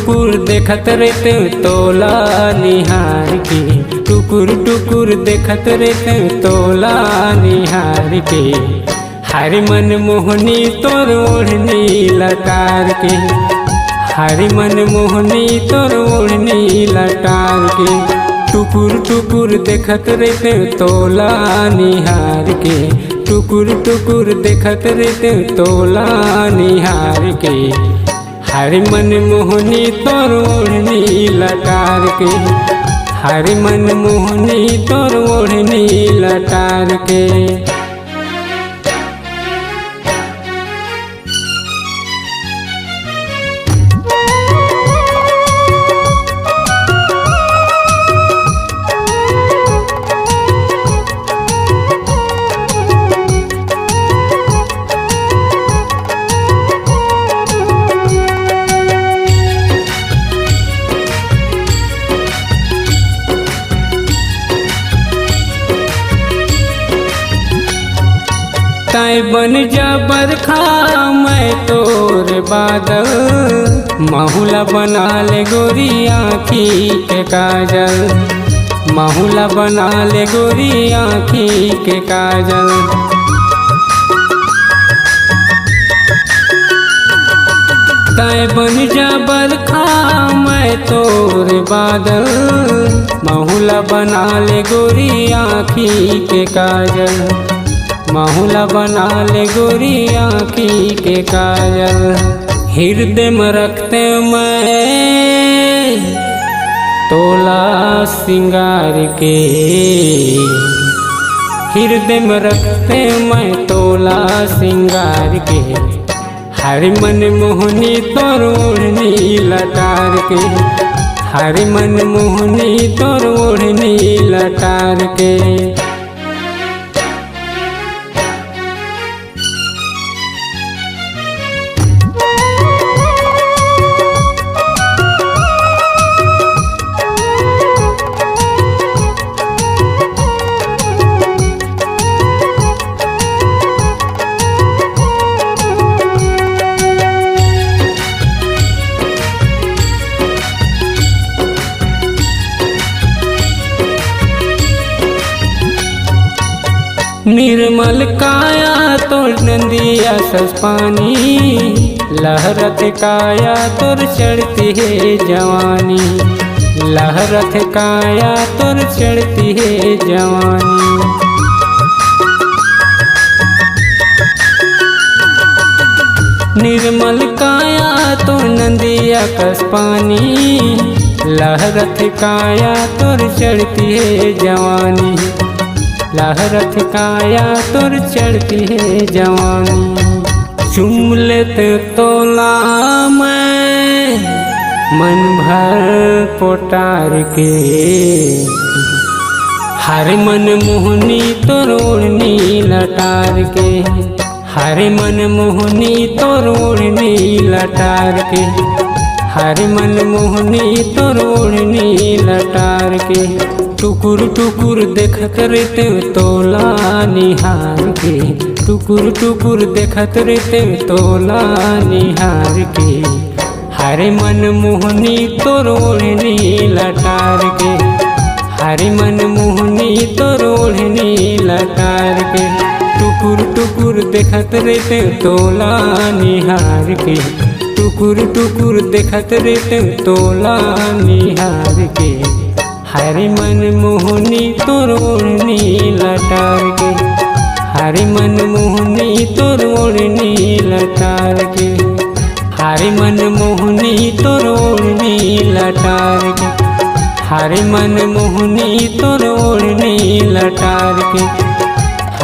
टुकुर देखत रहते तोला निहार के, टुकुर टुकुर देखत रहते तोला निहार के। हरि मन मोहनी तोर ओढ़नी लटार के, हरि मन मोहनी तोर ओढ़नी लटार के। टुकुर टुकुर देखत रहते तोला निहार के, टुकुर टुकुर देखत रहते तोला निहार के। हरि मन मोहनी तोर ओढ़नी लटार के, हरि मन मोहनी तोर ओढ़नी लटार के। तै बन जा बरखा मैं तोर बादल, माहुला बना ले गोरी आँखी के काजल, माहुला बना ले गोरी आँखी के काजल। तै बन जा बरखा मैं तोर बादल, माहुला बना ले गोरी आँखी के काजल, माहुला बना ले गोरी आँखी के काजल। हृदय में रखते मैं तोला सिंगार के, हृदय में रखते मैं तोला सिंगार के। हरि मन मोहनी तोर ओढ़नी लटार के, हरि मन मोहनी तोर ओढ़नी लटार के। निर्मल काया तोर नंदिया सस पानी, लहरत काया तोर चढ़ती है जवानी, लहरत काया तोर चढ़ती है जवानी। निर्मल काया तोर नंदिया कस पानी, लहरत काया तोर चढ़ती है जवानी, लहरत काया तोर चढ़ती है जवानी। चूम लेते तोला मैं मन भर पोटार के, हरि मन मोहनी तोर ओढ़नी लटार के, हरि मन मोहनी तोर ओढ़नी लटार के, हरि मन मोहनी तोर ओढ़नी लटार के। टुकुर टुकुर देखत रहते तोला निहार के, टुकुर टुकुर देखत रहते तोला निहार के। हरि मन मोहनी तोर ओढ़नी लटार के, हरि मन मोहनी तोर ओढ़नी लटार के। टुकुर टुकुर देखत रहते तोला निहार के, टुकुर टुकुर देखत रहते तोला निहार के। हरि मन मोहनी तोर ओढ़नी लटार के, हरि मन मोहनी तोर ओढ़नी लटार के, हरि मन मोहनी तोर ओढ़नी लटार के, हरि मन मोहनी तोर ओढ़नी लटार के,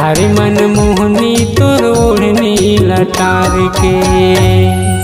हरि मन मोहनी तोर ओढ़नी लटार के।